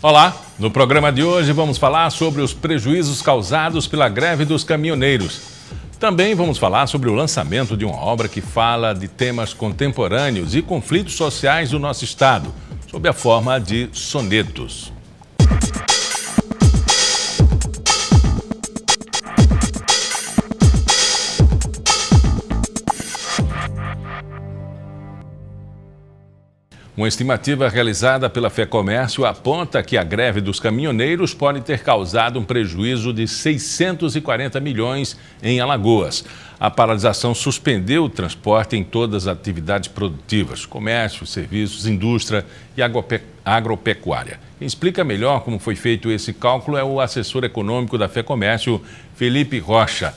Olá, no programa de hoje vamos falar sobre os prejuízos causados pela greve dos caminhoneiros. Também vamos falar sobre o lançamento de uma obra que fala de temas contemporâneos e conflitos sociais do nosso estado, sob a forma de sonetos. Uma estimativa realizada pela FEComércio aponta que a greve dos caminhoneiros pode ter causado um prejuízo de 640 milhões em Alagoas. A paralisação suspendeu o transporte em todas as atividades produtivas, comércio, serviços, indústria e agropecuária. Quem explica melhor como foi feito esse cálculo é o assessor econômico da FEComércio, Felipe Rocha,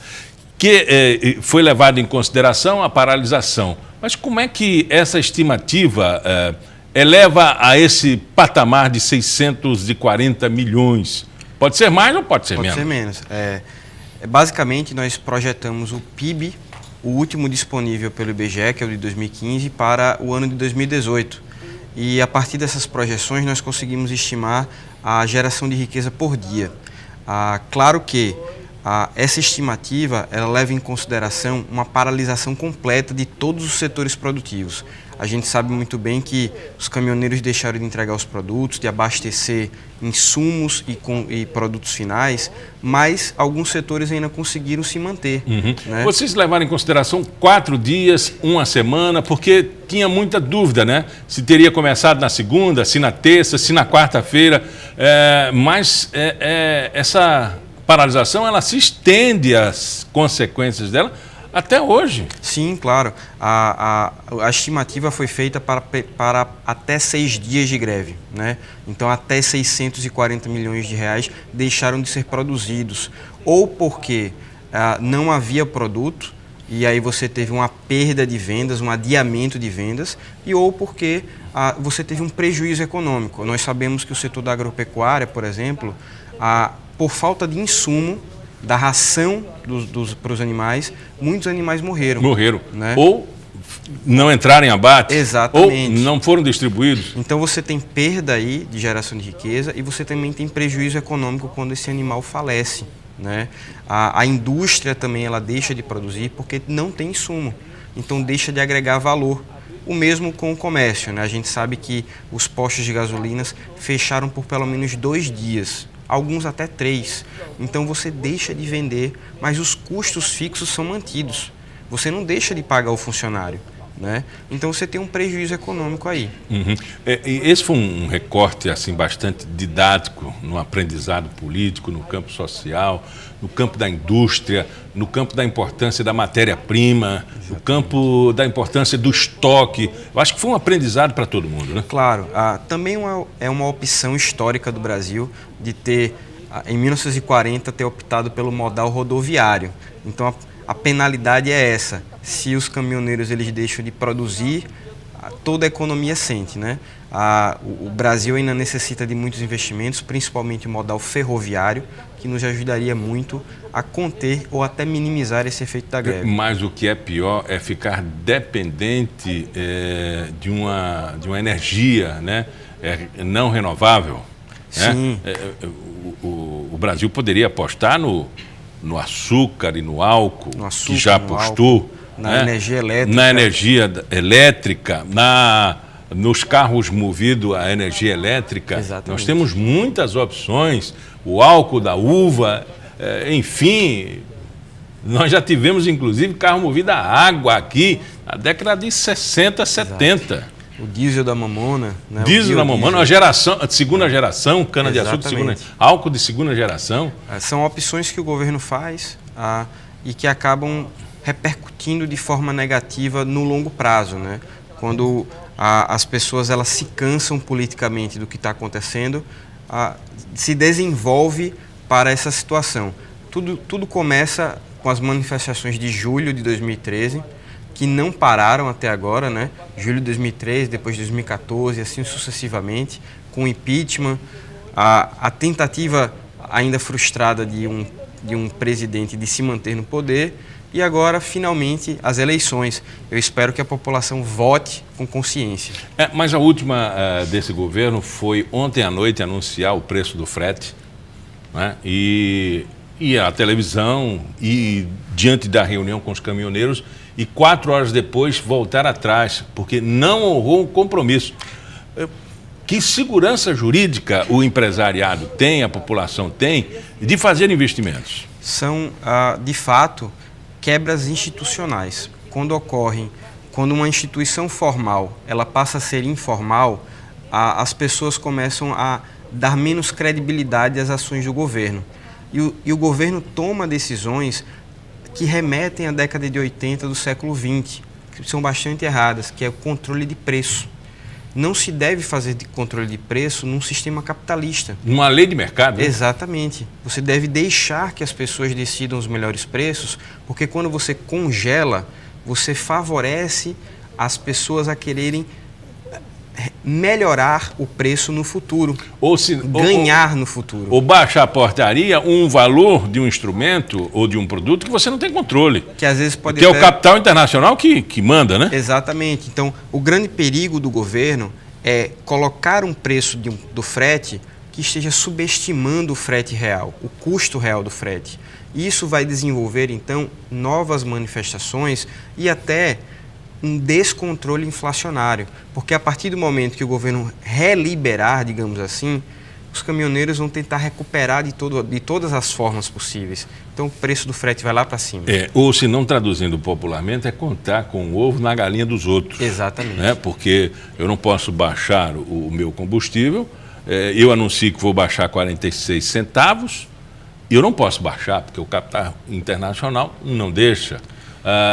que foi levado em consideração a paralisação. Mas como é que essa estimativa eleva a esse patamar de 640 milhões? Pode ser mais ou pode ser menos? Pode ser menos. Basicamente, nós projetamos o PIB, o último disponível pelo IBGE, que é o de 2015, para o ano de 2018. E a partir dessas projeções, nós conseguimos estimar a geração de riqueza por dia. Claro que essa estimativa ela leva em consideração uma paralisação completa de todos os setores produtivos. A gente sabe muito bem que os caminhoneiros deixaram de entregar os produtos, de abastecer insumos e produtos finais, mas alguns setores ainda conseguiram se manter. Né? Vocês levaram em consideração 4 dias, uma semana, porque tinha muita dúvida, né? Se teria começado na segunda, se na terça, se na quarta-feira, mas essa paralisação, ela se estende às consequências dela até hoje. Sim, claro. A estimativa foi feita para até 6 dias de greve, né? Então, até 640 milhões de reais deixaram de ser produzidos. Ou porque não havia produto, e aí você teve uma perda de vendas, um adiamento de vendas, e ou porque você teve um prejuízo econômico. Nós sabemos que o setor da agropecuária, por exemplo, por falta de insumo, da ração para os animais, muitos animais morreram. Né? Ou não entraram em abate. Exatamente. Ou não foram distribuídos. Então você tem perda aí de geração de riqueza e você também tem prejuízo econômico quando esse animal falece. Né? A indústria também ela deixa de produzir porque não tem insumo. Então deixa de agregar valor. O mesmo com o comércio. Né? A gente sabe que os postos de gasolinas fecharam por pelo menos 2 dias. Alguns até 3. Então você deixa de vender, mas os custos fixos são mantidos. Você não deixa de pagar o funcionário, né? Então você tem um prejuízo econômico aí. Esse foi um recorte assim, bastante didático no aprendizado político, no campo social, no campo da indústria, no campo da importância da matéria-prima, no campo da importância do estoque. Eu acho que foi um aprendizado para todo mundo, né? Claro. Também é uma opção histórica do Brasil de ter, em 1940, ter optado pelo modal rodoviário. Então a penalidade é essa. Se os caminhoneiros eles deixam de produzir, toda a economia sente, né? O Brasil ainda necessita de muitos investimentos, principalmente o modal ferroviário, que nos ajudaria muito a conter ou até minimizar esse efeito da greve. Mas o que é pior é ficar dependente de uma energia, né? Não renovável. Sim. Né? O Brasil poderia apostar no açúcar e no álcool, que já apostou. Na energia elétrica. Na energia elétrica, nos carros movidos a energia elétrica. Exatamente. Nós temos muitas opções, o álcool da uva, enfim, nós já tivemos inclusive carro movido a água aqui na década de 60, 70. Exato. O diesel da mamona. Né? Diesel da mamona, segunda geração, cana-de-açúcar de segunda, álcool de segunda geração. São opções que o governo faz e que acabam repercutindo de forma negativa no longo prazo, né? Quando as pessoas elas se cansam politicamente do que está acontecendo, se desenvolve para essa situação. Tudo começa com as manifestações de julho de 2013, que não pararam até agora, né? Julho de 2013, depois de 2014, assim sucessivamente, com o impeachment, a tentativa ainda frustrada de um presidente de se manter no poder e agora, finalmente, as eleições. Eu espero que a população vote com consciência. Mas a última desse governo foi ontem à noite anunciar o preço do frete, né? E a televisão, e diante da reunião com os caminhoneiros, e 4 horas depois voltar atrás, porque não honrou o compromisso. Que segurança jurídica o empresariado tem, a população tem, de fazer investimentos? São, de fato, quebras institucionais. Quando uma instituição formal ela passa a ser informal, as pessoas começam a dar menos credibilidade às ações do governo. E o governo toma decisões que remetem à década de 80 do século XX, que são bastante erradas, que é o controle de preço. Não se deve fazer de controle de preço num sistema capitalista. Numa lei de mercado, né? Exatamente. Você deve deixar que as pessoas decidam os melhores preços, porque quando você congela, você favorece as pessoas a quererem melhorar o preço no futuro, ganhar no futuro. Ou baixar a portaria um valor de um instrumento ou de um produto que você não tem controle. Que às vezes pode ter... é o capital internacional que manda, né? Exatamente. Então, o grande perigo do governo é colocar um preço do frete que esteja subestimando o frete real, o custo real do frete. Isso vai desenvolver, então, novas manifestações e até um descontrole inflacionário, porque a partir do momento que o governo reliberar, digamos assim, os caminhoneiros vão tentar recuperar de todas as formas possíveis. Então o preço do frete vai lá para cima. Ou se não traduzindo popularmente, é contar com o ovo na galinha dos outros. Exatamente. Né? Porque eu não posso baixar o meu combustível, eu anuncio que vou baixar 46 centavos, e eu não posso baixar, porque o capital internacional não deixa.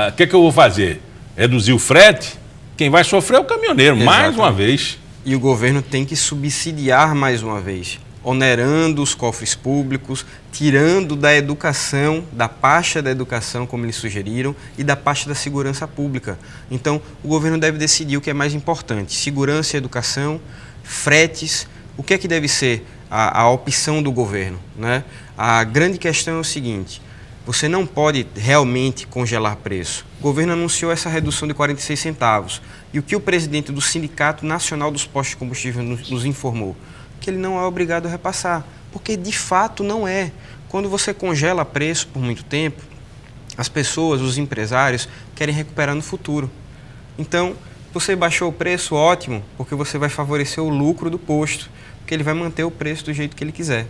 O que eu vou fazer? Reduzir o frete? Quem vai sofrer é o caminhoneiro, mais uma vez. E o governo tem que subsidiar mais uma vez, onerando os cofres públicos, tirando da educação, da pasta da educação, como eles sugeriram, e da pasta da segurança pública. Então, o governo deve decidir o que é mais importante: segurança e educação, fretes. O que é que deve ser a opção do governo, né? A grande questão é o seguinte: você não pode realmente congelar preço. O governo anunciou essa redução de 46 centavos. E o que o presidente do Sindicato Nacional dos Postos de Combustível nos informou? Que ele não é obrigado a repassar. Porque, de fato, não é. Quando você congela preço por muito tempo, as pessoas, os empresários, querem recuperar no futuro. Então, você baixou o preço, ótimo, porque você vai favorecer o lucro do posto, porque ele vai manter o preço do jeito que ele quiser.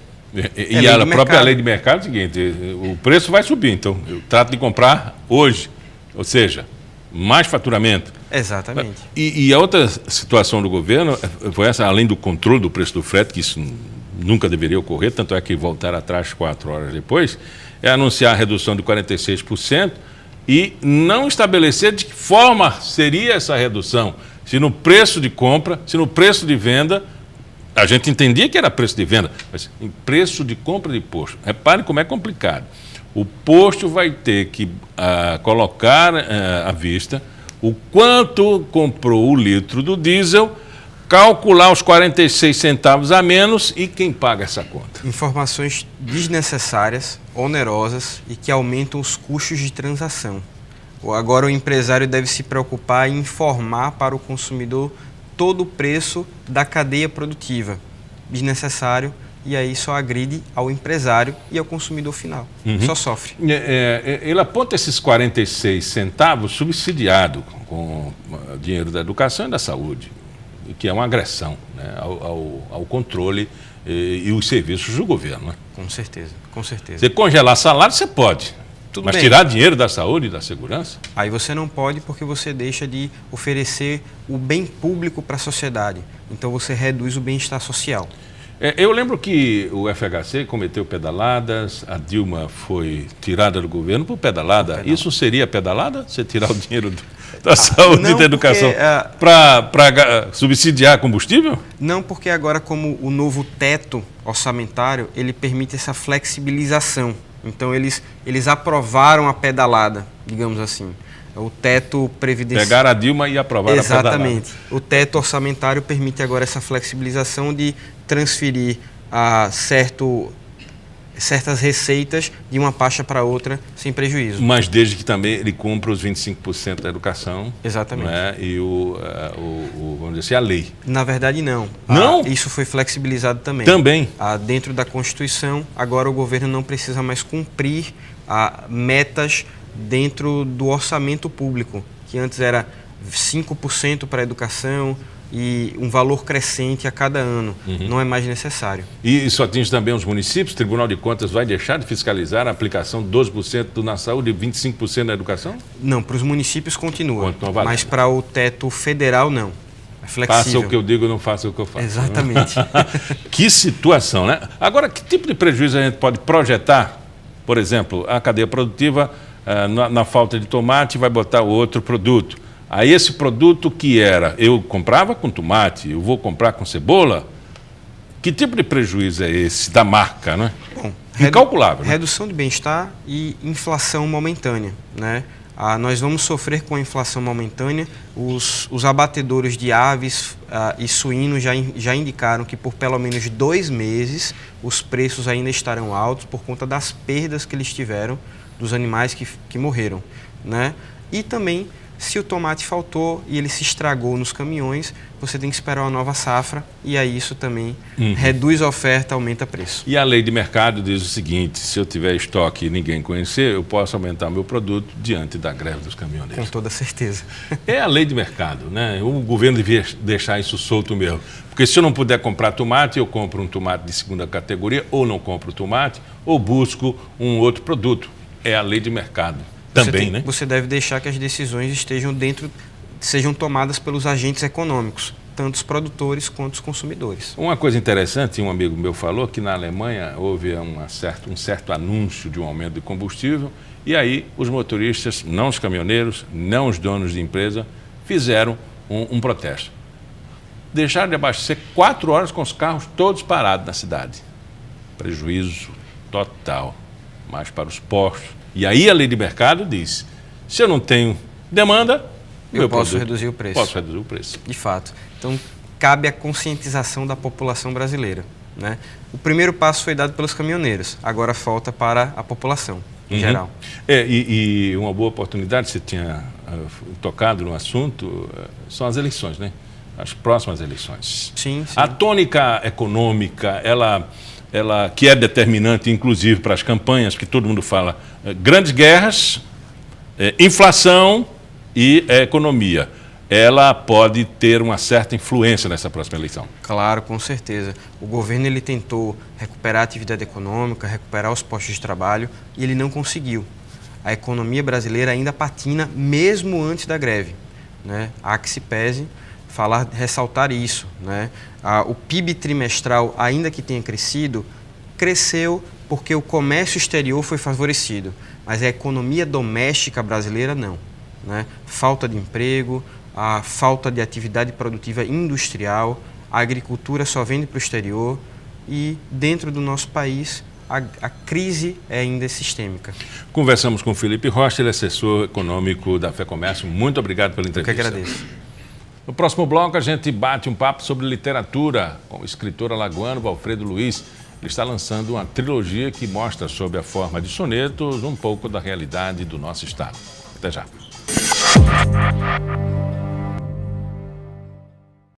E a própria lei de mercado é o seguinte: o preço vai subir, então eu trato de comprar hoje, ou seja, mais faturamento. Exatamente. E a outra situação do governo foi essa, além do controle do preço do frete, que isso nunca deveria ocorrer, tanto é que voltar atrás 4 horas depois, é anunciar a redução de 46% e não estabelecer de que forma seria essa redução, se no preço de compra, se no preço de venda. A gente entendia que era preço de venda, mas em preço de compra de posto. Repare como é complicado. O posto vai ter que colocar à vista o quanto comprou o litro do diesel, calcular os 46 centavos a menos e quem paga essa conta? Informações desnecessárias, onerosas e que aumentam os custos de transação. Agora o empresário deve se preocupar em informar para o consumidor todo o preço da cadeia produtiva. Desnecessário, e aí só agride ao empresário e ao consumidor final. Só sofre. Ele aponta esses 46 centavos subsidiado com dinheiro da educação e da saúde, que é uma agressão, né, ao controle e os serviços do governo. Né? Com certeza, com certeza. Você congelar salário, você pode. Tudo mas bem. Tirar dinheiro da saúde e da segurança? Aí você não pode, porque você deixa de oferecer o bem público para a sociedade. Então você reduz o bem-estar social. Eu lembro que o FHC cometeu pedaladas, a Dilma foi tirada do governo por pedalada. Isso seria pedalada? Você tirar o dinheiro da saúde e da educação para subsidiar combustível? Não, porque agora, como o novo teto orçamentário, ele permite essa flexibilização. Então eles aprovaram a pedalada, digamos assim. O teto previdenciário... Pegaram a Dilma e aprovaram a pedalada. Exatamente. O teto orçamentário permite agora essa flexibilização de transferir a certo certas receitas de uma pasta para outra sem prejuízo. Mas desde que também ele cumpra os 25% da educação. Exatamente. Né? E vamos dizer assim, a lei. Na verdade, não. Não? Isso foi flexibilizado também. Também? Dentro da Constituição, agora o governo não precisa mais cumprir metas dentro do orçamento público, que antes era 5% para a educação e um valor crescente a cada ano. Não é mais necessário. E isso atinge também os municípios? O Tribunal de Contas vai deixar de fiscalizar a aplicação de 12% na saúde e 25% na educação? Não, para os municípios continua, mas para o teto federal não. É flexível. Faça o que eu digo, não faça o que eu faço. Exatamente. Que situação, né? Agora, que tipo de prejuízo a gente pode projetar? Por exemplo, a cadeia produtiva, na falta de tomate, vai botar outro produto. Aí esse produto que eu comprava com tomate, eu vou comprar com cebola, que tipo de prejuízo é esse da marca, né? Bom, incalculável. Redução de bem-estar e inflação momentânea, né? Nós vamos sofrer com a inflação momentânea. Os abatedores de aves e suínos já indicaram que por pelo menos 2 meses os preços ainda estarão altos por conta das perdas que eles tiveram dos animais que morreram, né? E também, se o tomate faltou e ele se estragou nos caminhões, você tem que esperar uma nova safra e aí isso também reduz a oferta, aumenta o preço. E a lei de mercado diz o seguinte: se eu tiver estoque e ninguém conhecer, eu posso aumentar meu produto diante da greve dos caminhoneiros. Com toda certeza. É a lei de mercado, né? O governo devia deixar isso solto mesmo. Porque se eu não puder comprar tomate, eu compro um tomate de segunda categoria, ou não compro tomate, ou busco um outro produto. É a lei de mercado. Também, né? Você deve deixar que as decisões sejam tomadas pelos agentes econômicos, tanto os produtores quanto os consumidores. Uma coisa interessante, um amigo meu falou que na Alemanha houve um certo anúncio de um aumento de combustível e aí os motoristas, não os caminhoneiros, não os donos de empresa, fizeram um protesto. Deixaram de abastecer 4 horas com os carros todos parados na cidade. Prejuízo total, mas para os postos. E aí a lei de mercado diz, se eu não tenho demanda, eu posso reduzir o preço. Posso reduzir o preço. De fato. Então, cabe a conscientização da população brasileira, né? O primeiro passo foi dado pelos caminhoneiros, agora falta para a população em geral. E uma boa oportunidade, você tinha tocado no assunto, são as eleições, né? As próximas eleições. Sim, sim. A tônica econômica, ela que é determinante, inclusive, para as campanhas, que todo mundo fala, grandes guerras, inflação e economia. Ela pode ter uma certa influência nessa próxima eleição. Claro, com certeza. O governo ele tentou recuperar a atividade econômica, recuperar os postos de trabalho e ele não conseguiu. A economia brasileira ainda patina mesmo antes da greve, né? Há que se pese ressaltar isso, né? O PIB trimestral, ainda que tenha crescido, cresceu porque o comércio exterior foi favorecido, mas a economia doméstica brasileira não, né? Falta de emprego, a falta de atividade produtiva industrial, a agricultura só vende para o exterior e dentro do nosso país a crise é ainda sistêmica. Conversamos com o Felipe Rocha, ele é assessor econômico da FEComércio. Muito obrigado pela entrevista. Eu que agradeço. No próximo bloco, a gente bate um papo sobre literatura com o escritor alagoano Valfredo Luiz. Ele está lançando uma trilogia que mostra, sob a forma de sonetos, um pouco da realidade do nosso estado. Até já.